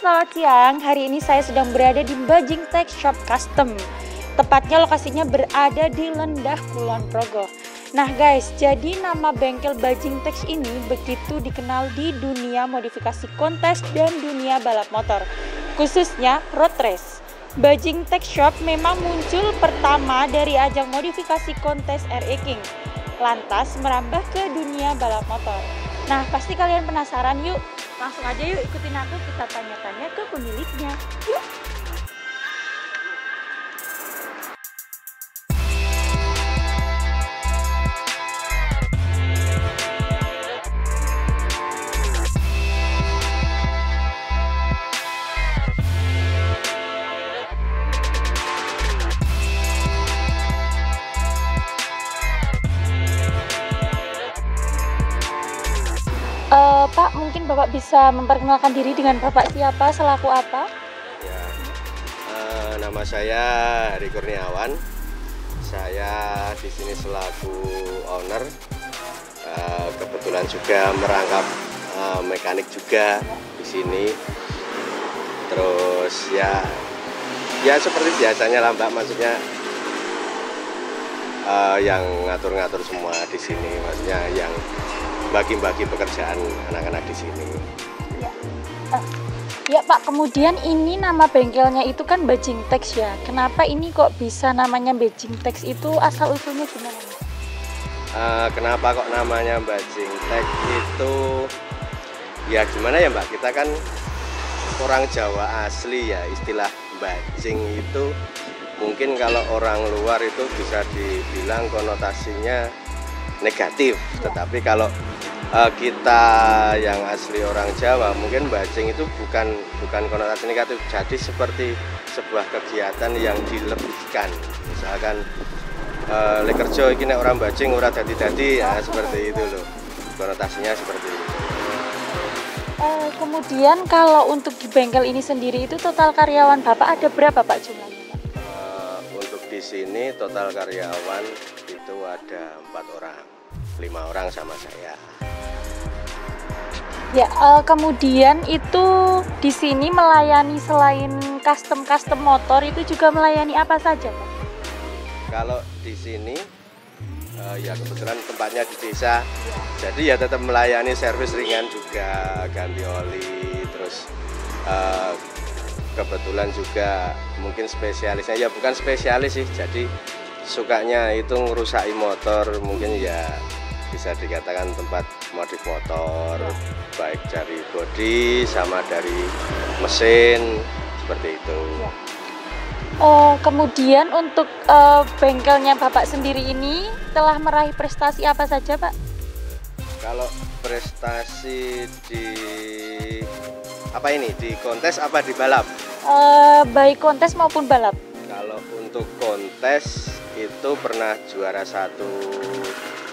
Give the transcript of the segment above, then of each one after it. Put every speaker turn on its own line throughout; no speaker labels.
selamat siang. Hari ini saya sedang berada di Bajing Tech Shop Custom. Tepatnya lokasinya berada di Lendah, Kulon Progo. Nah guys, jadi nama bengkel Bajing Tech ini begitu dikenal di dunia modifikasi kontes dan dunia balap motor, khususnya road race. Bajing Tech Shop memang muncul pertama dari ajang modifikasi kontes RE King, lantas merambah ke dunia balap motor. Nah, pasti kalian penasaran, yuk langsung aja yuk ikutin aku, kita tanya-tanya ke pemiliknya. Yuk. Pak, mungkin Bapak bisa memperkenalkan diri dengan Bapak siapa, selaku apa?
Ya, nama saya Hari Kurniawan. Saya di sini selaku owner. Kebetulan juga merangkap mekanik juga di sini. Terus ya seperti biasanya lah Mbak, maksudnya yang ngatur-ngatur semua di sini, maksudnya yang bagi-bagi pekerjaan anak-anak di sini.
Ya Pak, kemudian ini nama bengkelnya itu kan Bajing Tech ya. Kenapa ini kok bisa namanya Bajing Tech, itu asal usulnya gimana?
Kenapa kok namanya Bajing Tech itu? Ya gimana ya Mbak, kita kan orang Jawa asli ya, istilah bajing itu mungkin kalau orang luar itu bisa dibilang konotasinya negatif, tetapi kalau kita yang asli orang Jawa mungkin bajing itu bukan konotasi negatif, jadi seperti sebuah kegiatan yang dilebihkan. Misalkan lekerjo ini orang bajing ora dadi-dadi ya, seperti itu loh, konotasinya seperti itu.
Kemudian kalau untuk di bengkel ini sendiri itu total karyawan Bapak ada berapa Pak jumlahnya?
Untuk di sini total karyawan itu ada 4 orang, 5 orang sama saya.
Ya, kemudian itu di sini melayani selain custom motor itu juga melayani apa saja Pak?
Kalau di sini ya kebetulan tempatnya di desa, jadi ya tetap melayani servis ringan juga, ganti oli, terus kebetulan juga mungkin spesialisnya ya bukan spesialis sih, jadi sukanya itu ngerusai motor, mungkin ya bisa dikatakan tempat modif motor, baik dari bodi sama dari mesin, seperti itu.
Kemudian untuk bengkelnya Bapak sendiri ini telah meraih prestasi apa saja Pak?
Kalau prestasi di apa ini, di kontes apa di balap?
Baik kontes maupun balap.
Kalau untuk kontes itu pernah juara 1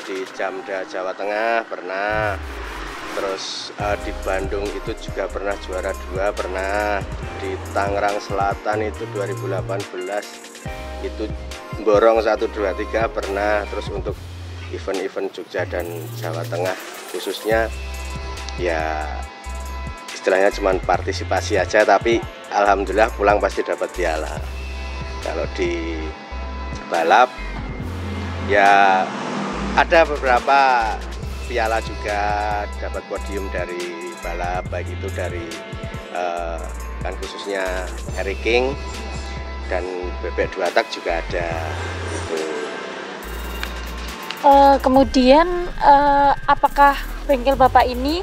di Jamda Jawa Tengah pernah, terus di Bandung itu juga pernah juara 2 pernah, di Tangerang Selatan itu 2018 itu Borong 1, 2, 3 pernah, terus untuk event-event Jogja dan Jawa Tengah khususnya ya istilahnya cuma partisipasi aja, tapi alhamdulillah pulang pasti dapat piala. Kalau di balap ya ada beberapa piala juga, dapat podium dari balap, baik itu dari kan khususnya RE King dan Bebek 2 tak juga ada itu.
Kemudian apakah bengkel Bapak ini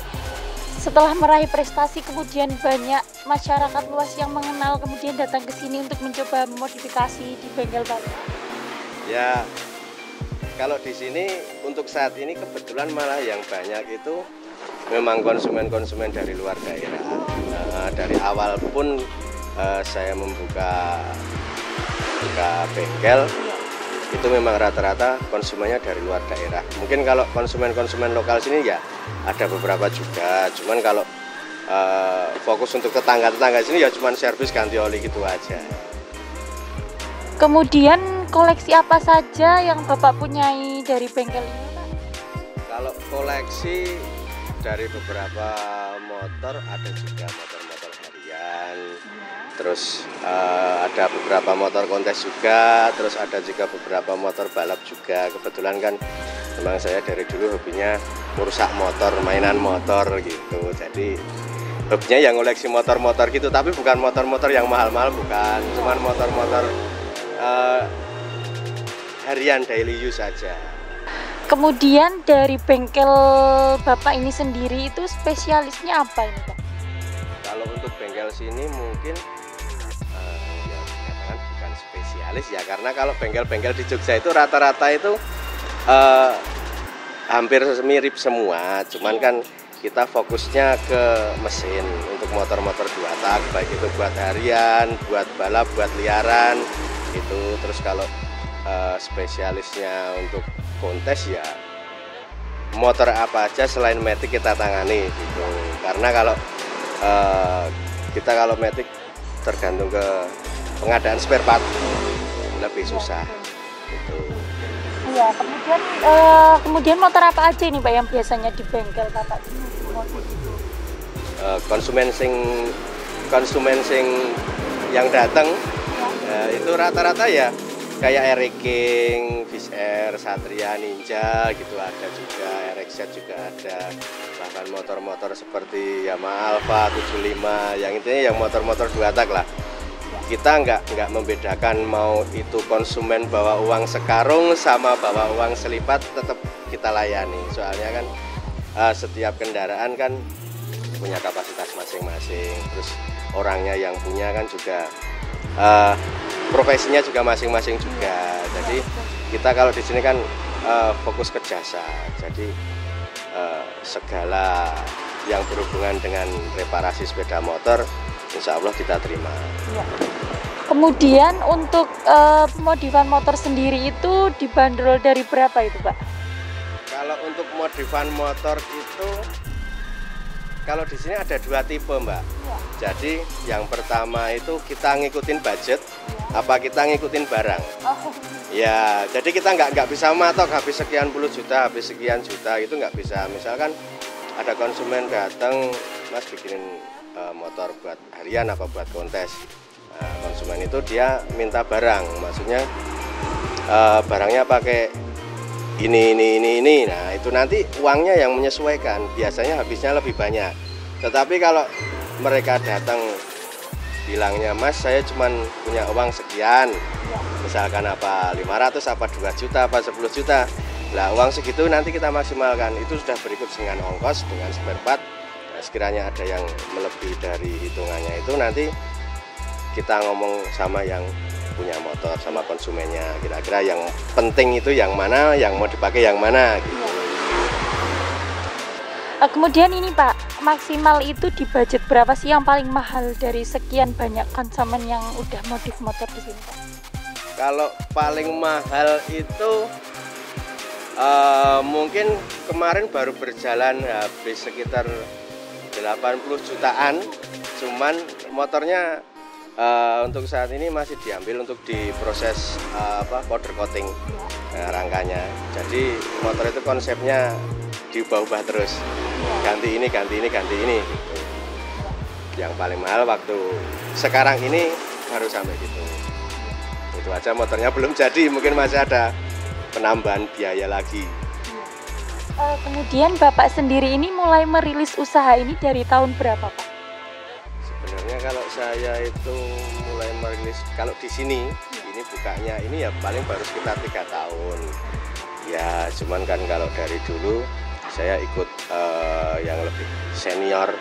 setelah meraih prestasi kemudian banyak masyarakat luas yang mengenal kemudian datang ke sini untuk mencoba modifikasi di bengkel Bapak?
Ya, kalau di sini untuk saat ini kebetulan malah yang banyak itu memang konsumen-konsumen dari luar daerah. Dari awal pun saya membuka bengkel itu memang rata-rata konsumennya dari luar daerah. Mungkin kalau konsumen-konsumen lokal sini ya ada beberapa juga, cuman kalau fokus untuk tetangga-tetangga sini ya cuman servis ganti oli gitu aja.
Kemudian koleksi apa saja yang Bapak punyai dari bengkel ini Pak?
Kalau koleksi dari beberapa motor, ada juga motor-motor harian, Harian. Terus ada beberapa motor kontes juga, terus ada juga beberapa motor balap juga. Kebetulan kan memang saya dari dulu hobinya merusak motor, mainan motor gitu. Jadi hobinya yang koleksi motor-motor gitu, tapi bukan motor-motor yang mahal-mahal, bukan. Cuman motor-motor harian, daily use saja.
Kemudian dari bengkel Bapak ini sendiri itu spesialisnya apa ini Pak?
Kalau untuk bengkel sini mungkin ya dikatakan bukan spesialis ya, karena kalau bengkel-bengkel di Jogja itu rata-rata itu hampir mirip semua, cuman kan kita fokusnya ke mesin untuk motor-motor 2 tak, baik itu buat harian, buat balap, buat liaran itu. Terus kalau spesialisnya untuk kontes ya motor apa aja selain matic kita tangani gitu. Karena kalau kita kalau matic tergantung ke pengadaan spare part lebih susah gitu.
Iya, kemudian motor apa aja ini Pak yang biasanya di bengkel Bapak ini?
Konsumen sing yang datang itu rata-rata ya kayak RX King, Fish Air, Satria, Ninja gitu ada juga, RX-Z juga ada, bahkan motor-motor seperti Yamaha Alfa 75, yang intinya yang motor-motor 2 tak lah. Kita nggak membedakan mau itu konsumen bawa uang sekarung sama bawa uang selipat, tetap kita layani. Soalnya kan setiap kendaraan kan punya kapasitas masing-masing, terus orangnya yang punya kan juga profesinya juga masing-masing juga. Jadi kita kalau di sini kan fokus ke jasa. Jadi segala yang berhubungan dengan reparasi sepeda motor, insya Allah kita terima.
Ya. Kemudian untuk modifan motor sendiri itu dibanderol dari berapa itu Pak?
Kalau untuk modifan motor itu, kalau di sini ada 2 tipe Mbak.
Ya.
Jadi yang pertama itu kita ngikutin budget, apa kita ngikutin barang.
Oh.
Ya, jadi kita nggak bisa matok habis sekian puluh juta, habis sekian juta, itu nggak bisa. Misalkan ada konsumen datang, Mas bikinin motor buat harian apa buat kontes. Nah, konsumen itu dia minta barang, maksudnya barangnya pakai ini. Nah, itu nanti uangnya yang menyesuaikan, biasanya habisnya lebih banyak. Tetapi kalau mereka datang bilangnya, Mas saya cuman punya uang sekian, misalkan apa 500, apa 2 juta, apa 10 juta, lah uang segitu nanti kita maksimalkan, itu sudah berikut dengan ongkos, dengan spare part. Nah, sekiranya ada yang melebihi dari hitungannya itu nanti kita ngomong sama yang punya motor, sama konsumennya, kira-kira yang penting itu yang mana, yang mau dipakai yang mana gitu.
Kemudian ini Pak, maksimal itu di budget berapa sih yang paling mahal dari sekian banyak konsumen yang udah modif motor di sini Pak?
Kalau paling mahal itu mungkin kemarin baru berjalan habis sekitar 80 jutaan, cuman motornya untuk saat ini masih diambil untuk diproses powder coating rangkanya. Jadi motor itu konsepnya diubah-ubah terus, ganti ini gitu. Yang paling mahal waktu sekarang ini baru sampai gitu. Itu aja motornya belum jadi, mungkin masih ada penambahan biaya lagi.
Kemudian Bapak sendiri ini mulai merilis usaha ini dari tahun berapa Pak?
Sebenarnya kalau saya itu mulai merilis, kalau di sini ini bukanya ini ya paling baru sekitar 3 tahun. Ya cuman kan kalau dari dulu saya ikut yang lebih senior,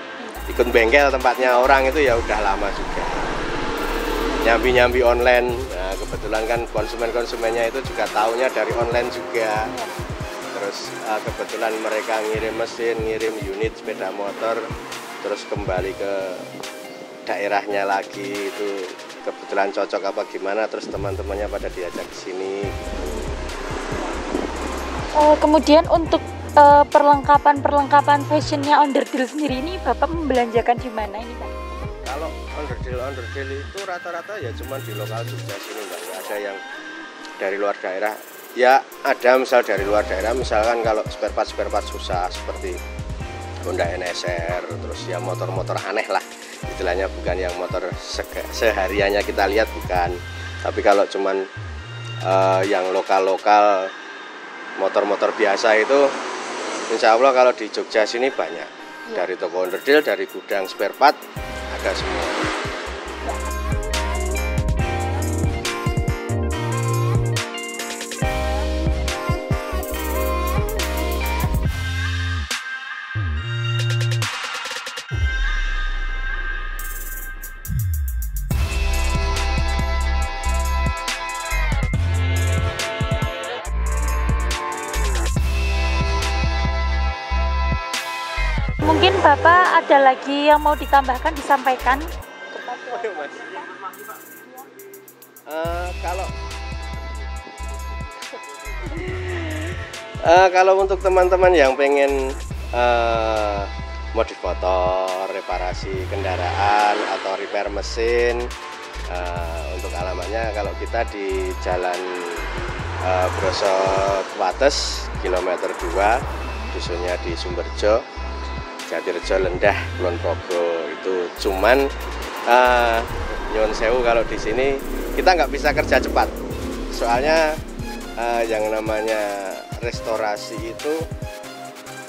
ikut bengkel tempatnya orang itu ya udah lama juga. Nyambi-nyambi online, nah, kebetulan kan konsumennya itu juga taunya dari online juga. Terus kebetulan mereka ngirim mesin, ngirim unit sepeda motor, terus kembali ke daerahnya lagi, itu kebetulan cocok apa gimana, terus teman-temannya pada diajak ke sini.
Kemudian untuk perlengkapan fashionnya Onderdil sendiri ini Bapak membelanjakan di mana ini Pak?
Kalau onderdil itu rata-rata ya cuma di lokal Jogja sini Mbak, nggak ada yang dari luar daerah. Ya ada misal dari luar daerah, misalkan kalau spare part susah seperti Honda NSR, terus ya motor-motor aneh lah, istilahnya bukan yang motor sehariannya kita lihat, bukan. Tapi kalau cuman yang lokal-lokal motor-motor biasa itu insya Allah kalau di Jogja sini banyak, dari toko onderdil, dari gudang spare part ada semua.
Mungkin Bapak ada lagi yang mau ditambahkan, disampaikan?
Kalau untuk teman-teman yang pengen modif motor, reparasi kendaraan atau repair mesin, untuk alamatnya kalau kita di Jalan Brosok Wates kilometer 2, dusunnya di Sumberjo, Jatirejo Lendah Kulon Progo. Itu cuman nyuwun sewu kalau di sini kita nggak bisa kerja cepat, soalnya yang namanya restorasi itu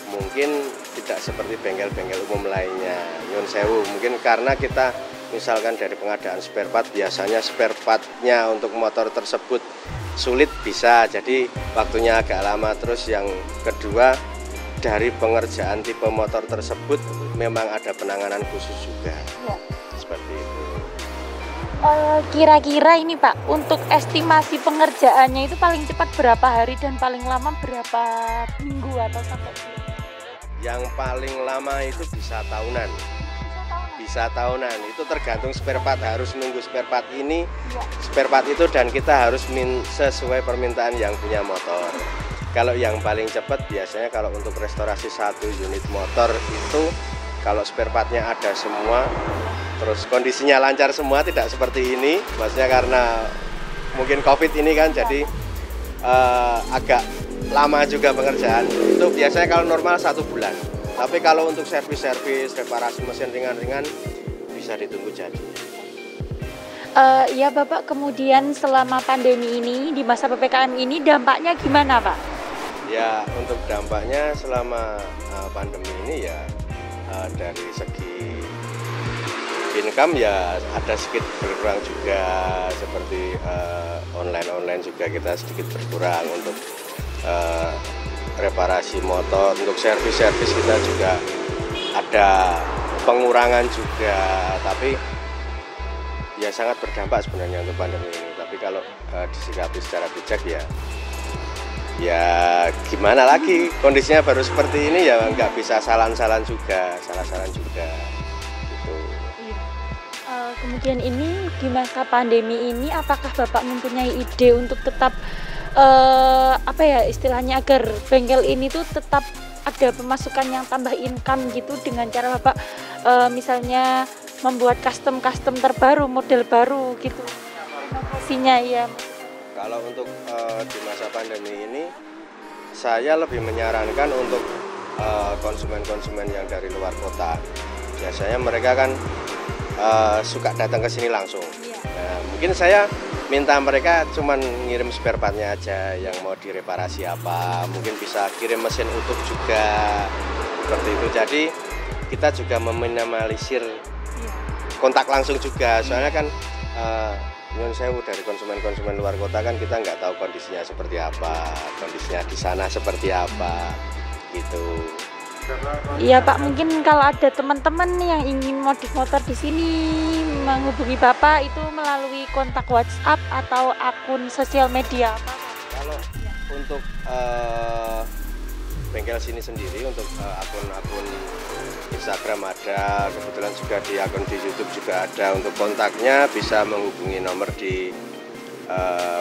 mungkin tidak seperti bengkel-bengkel umum lainnya. Nyuwun sewu, mungkin karena kita misalkan dari pengadaan spare part, biasanya spare partnya untuk motor tersebut sulit bisa, jadi waktunya agak lama. Terus yang kedua, dari pengerjaan tipe motor tersebut memang ada penanganan khusus juga, seperti itu.
Kira-kira ini Pak, untuk estimasi pengerjaannya itu paling cepat berapa hari dan paling lama berapa minggu atau sampai bulan?
Yang paling lama itu bisa tahunan. Bisa tahunan, itu tergantung spare part, harus nunggu spare part ini, spare part itu, dan kita harus sesuai permintaan yang punya motor. Kalau yang paling cepat biasanya kalau untuk restorasi 1 unit motor itu, kalau spare partnya ada semua, terus kondisinya lancar semua, tidak seperti ini, maksudnya karena mungkin COVID ini kan, jadi agak lama juga pengerjaan. Itu biasanya kalau normal 1 bulan. Tapi kalau untuk servis-servis, reparasi mesin ringan-ringan bisa ditunggu jadi.
Ya Bapak, kemudian selama pandemi ini, di masa PPKM ini dampaknya gimana Pak?
Ya, untuk dampaknya selama pandemi ini ya dari segi income ya ada sedikit berkurang juga, seperti online juga kita sedikit berkurang untuk reparasi motor. Untuk servis kita juga ada pengurangan juga, tapi ya sangat berdampak sebenarnya untuk pandemi ini. Tapi kalau disikapi secara bijak ya gimana lagi, kondisinya baru seperti ini, ya nggak bisa salah salan juga gitu.
Kemudian ini di masa pandemi ini, apakah Bapak mempunyai ide untuk tetap istilahnya agar bengkel ini tuh tetap ada pemasukan yang tambah income gitu, dengan cara Bapak misalnya membuat custom terbaru, model baru gitu, inovasinya ya?
Kalau untuk di masa pandemi ini, saya lebih menyarankan untuk konsumen-konsumen yang dari luar kota. Biasanya mereka kan suka datang ke sini langsung. Nah, mungkin saya minta mereka cuman ngirim spare partnya aja, yang mau direparasi apa, mungkin bisa kirim mesin utuh juga, seperti itu. Jadi kita juga meminimalisir kontak langsung juga, soalnya kan nyuwun sewu, dari konsumen luar kota kan kita nggak tahu kondisinya seperti apa, kondisinya di sana seperti apa gitu.
Iya Pak, mungkin kalau ada teman-teman yang ingin modif motor di sini menghubungi Bapak itu melalui kontak WhatsApp atau akun sosial media apa?
Kalau untuk bengkel sini sendiri, untuk akun Instagram ada, kebetulan juga di akun di YouTube juga ada. Untuk kontaknya bisa menghubungi nomor di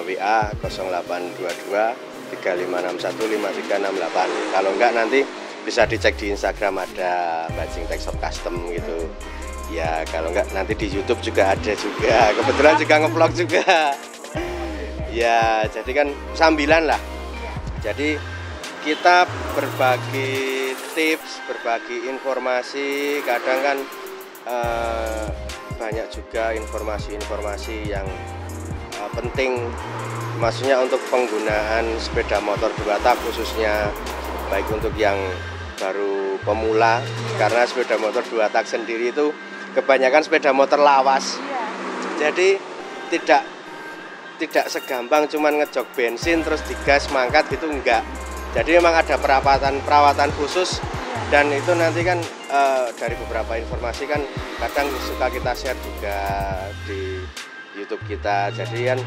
WA 0822 3561 5368. Kalau enggak nanti bisa dicek di Instagram, ada Bajing Tech Shop Custom gitu. Ya kalau enggak nanti di YouTube juga ada juga. Kebetulan juga ngevlog juga. Ya jadi kan sambilan lah. Jadi kita berbagi tips, berbagi informasi. Kadang kan banyak juga informasi-informasi yang penting, maksudnya untuk penggunaan sepeda motor 2 tak khususnya, baik untuk yang baru pemula, karena sepeda motor 2 tak sendiri itu kebanyakan sepeda motor lawas. Jadi tidak segampang cuman ngejok bensin terus digas mangkat gitu, enggak. Jadi memang ada perawatan khusus, dan itu nanti kan dari beberapa informasi kan kadang suka kita share juga di YouTube kita. Jadi kan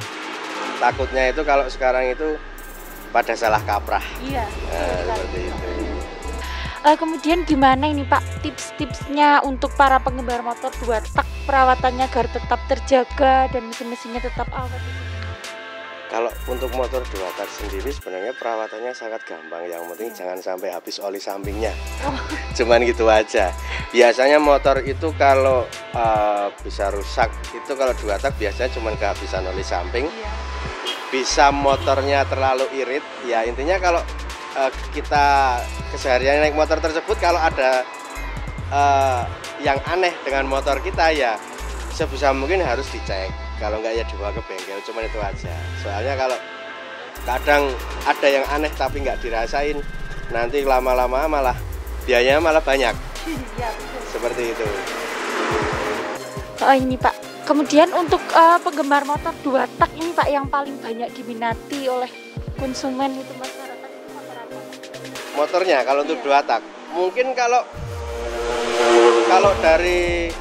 takutnya itu kalau sekarang itu pada salah kaprah.
Iya.
Seperti itu.
Kemudian gimana ini Pak tips-tipsnya untuk para penggemar motor 2 tak, perawatannya agar tetap terjaga dan mesin-mesinnya tetap awet?
Kalau untuk motor 2 tak sendiri sebenarnya perawatannya sangat gampang, yang penting jangan sampai habis oli sampingnya. Cuman gitu aja. Biasanya motor itu kalau bisa rusak itu kalau 2 tak biasanya cuman kehabisan oli samping. Bisa motornya terlalu irit, ya intinya kalau kita keseharian naik motor tersebut, kalau ada yang aneh dengan motor kita ya sebisa mungkin harus dicek. Kalau enggak ya dibawa ke bengkel, cuman itu aja. Soalnya kalau kadang ada yang aneh tapi nggak dirasain, nanti lama-lama malah biayanya malah banyak. Seperti itu.
Ini Pak, kemudian untuk penggemar motor 2 tak ini Pak, yang paling banyak diminati oleh konsumen itu masyarakat itu motor apa?
Motornya kalau untuk 2 tak, mungkin kalau dari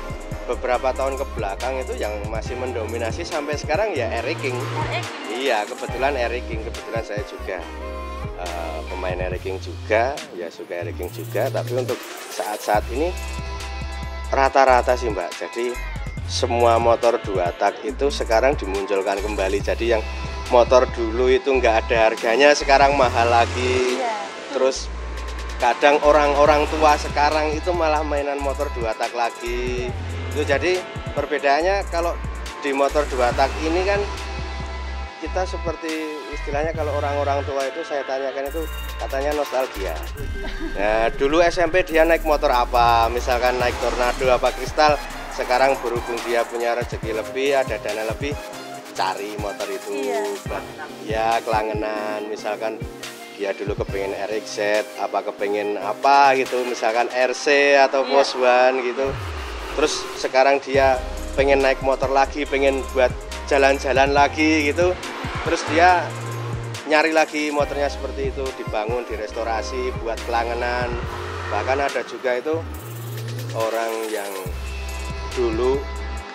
beberapa tahun ke belakang itu yang masih mendominasi sampai sekarang ya Air King. Iya, kebetulan Air King, kebetulan saya juga pemain Air King juga, ya suka Air King juga. Tapi untuk saat-saat ini rata-rata sih Mbak, jadi semua motor 2 tak itu sekarang dimunculkan kembali. Jadi yang motor dulu itu nggak ada harganya sekarang mahal lagi. Terus kadang orang-orang tua sekarang itu malah mainan motor 2 tak lagi. Itu jadi perbedaannya kalau di motor 2 tak ini kan kita seperti istilahnya kalau orang-orang tua itu saya tanyakan itu katanya nostalgia. Nah, dulu SMP dia naik motor apa, misalkan naik Tornado apa Kristal, sekarang berhubung dia punya rezeki lebih, ada dana lebih, cari motor itu. Ya kelangenan, misalkan dia dulu kepengen RX-Z, apa kepengen apa gitu, misalkan RC atau Volkswagen gitu. Terus sekarang dia pengen naik motor lagi, pengen buat jalan-jalan lagi gitu. Terus dia nyari lagi motornya seperti itu, dibangun, direstorasi, buat kelangenan. Bahkan ada juga itu orang yang dulu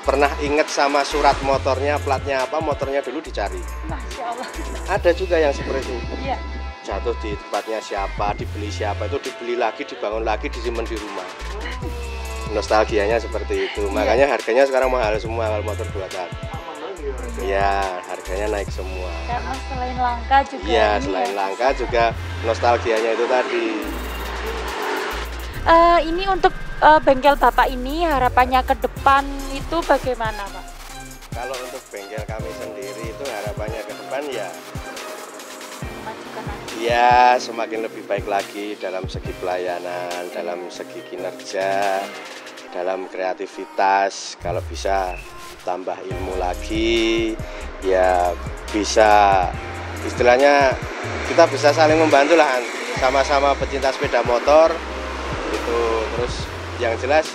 pernah inget sama surat motornya, platnya apa, motornya dulu dicari.
Masya Allah.
Ada juga yang seperti itu.
Iya.
Jatuh di tempatnya siapa, dibeli siapa, itu dibeli lagi, dibangun lagi, disimpan di rumah. Nostalgianya seperti itu. Makanya harganya sekarang mahal semua kalau motor 2 tak. Iya, harganya naik semua.
Karena selain langka juga.
Iya, selain langka juga nostalgianya itu tadi.
Ini untuk bengkel Bapak ini harapannya ke depan itu bagaimana Pak?
Kalau untuk bengkel kami sendiri itu harapannya ke depan ya ya semakin lebih baik lagi dalam segi pelayanan, dalam segi kinerja, dalam kreativitas. Kalau bisa tambah ilmu lagi, ya bisa istilahnya kita bisa saling membantu lah, sama-sama pecinta sepeda motor gitu. Terus yang jelas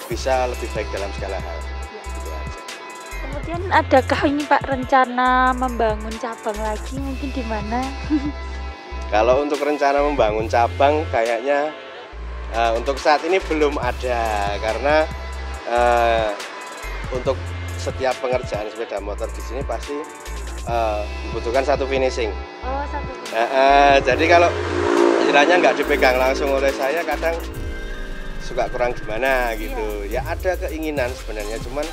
bisa lebih baik dalam segala hal.
Kemudian adakah ini Pak rencana membangun cabang lagi, mungkin di mana?
Kalau untuk rencana membangun cabang kayaknya untuk saat ini belum ada, karena untuk setiap pengerjaan sepeda motor di sini pasti membutuhkan satu finishing.
Oh, satu finishing.
Jadi kalau istilahnya nggak dipegang langsung oleh saya, kadang suka kurang gimana gitu. Ya ada keinginan sebenarnya, cuman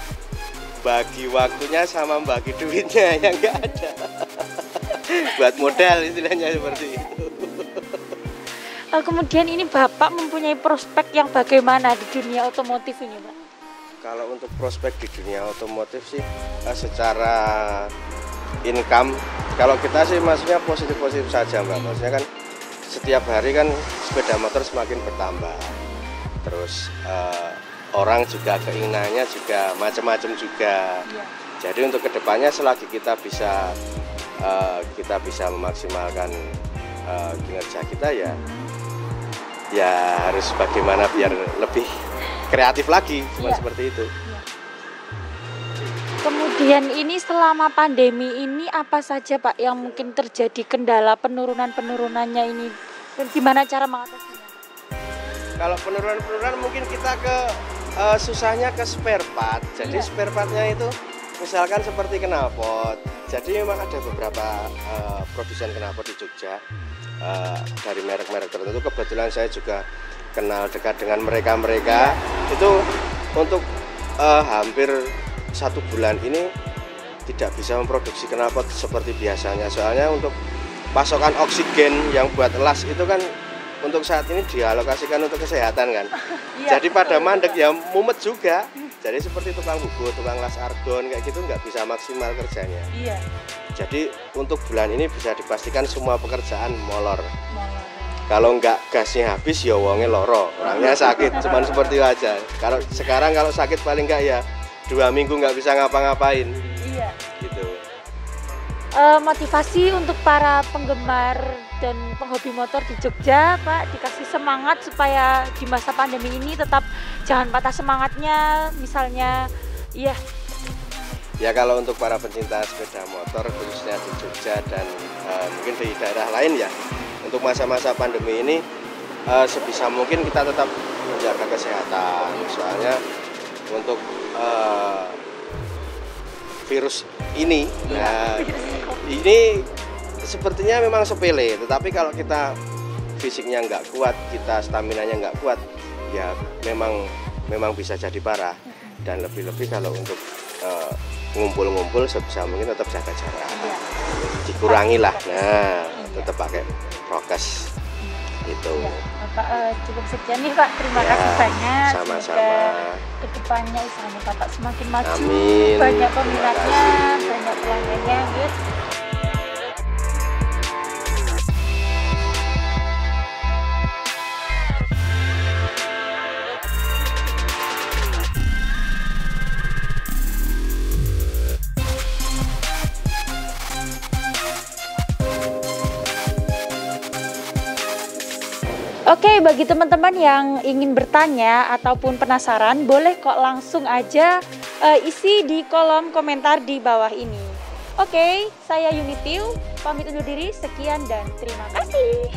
bagi waktunya sama bagi duitnya yang nggak ada. Buat modal istilahnya seperti itu.
Kemudian ini Bapak mempunyai prospek yang bagaimana di dunia otomotif ini Pak?
Kalau untuk prospek di dunia otomotif sih secara income, kalau kita sih maksudnya positif-positif saja Mbak. Maksudnya kan setiap hari kan sepeda motor semakin bertambah. terus orang juga keinginannya juga macam-macam juga. Jadi untuk kedepannya selagi kita bisa memaksimalkan kinerja kita ya harus bagaimana biar lebih kreatif lagi, cuma seperti itu.
Kemudian ini selama pandemi ini apa saja Pak yang mungkin terjadi kendala penurunannya ini, dan gimana cara mengatasinya?
Kalau penurunan mungkin kita susahnya ke spare part. Jadi spare partnya itu misalkan seperti knalpot. Jadi memang ada beberapa produsen knalpot di Jogja dari merek-merek tertentu. Kebetulan saya juga kenal dekat dengan mereka itu untuk hampir 1 bulan ini tidak bisa memproduksi knalpot seperti biasanya. Soalnya untuk pasokan oksigen yang buat las itu kan untuk saat ini dialokasikan untuk kesehatan kan. Jadi pada mandek ya mumet juga. Jadi seperti tukang buku, tukang las argon kayak gitu nggak bisa maksimal kerjanya. Jadi untuk bulan ini bisa dipastikan semua pekerjaan molor. Kalau nggak gasnya habis ya wongnya loro, orangnya sakit, cuman seperti itu aja. Kalau sekarang kalau sakit paling nggak ya 2 minggu nggak bisa ngapa-ngapain. Gitu.
Motivasi untuk para penggemar dan penghobi motor di Jogja, Pak, dikasih semangat supaya di masa pandemi ini tetap jangan patah semangatnya, misalnya,
Ya kalau untuk para pencinta sepeda motor khususnya di Jogja dan mungkin di daerah lain ya, untuk masa-masa pandemi ini sebisa mungkin kita tetap menjaga kesehatan. Soalnya untuk virus ini, ini sepertinya memang sepele, tetapi kalau kita fisiknya nggak kuat, kita staminanya nggak kuat, ya memang bisa jadi parah. Dan lebih-lebih kalau untuk ngumpul-ngumpul sebisa mungkin tetap jaga jarak, dikurangi lah, tetap pakai prokes itu.
Bapak cukup sekian nih Pak, terima kasih banyak.
Sama-sama.
Kedepannya usahanya Bapak semakin maju,
Amin.
banyak peminatnya, banyak pelanggannya, guys. Oke, bagi teman-teman yang ingin bertanya ataupun penasaran, boleh kok langsung aja isi di kolom komentar di bawah ini. Oke, saya Yunitiu, pamit undur diri, sekian dan terima kasih.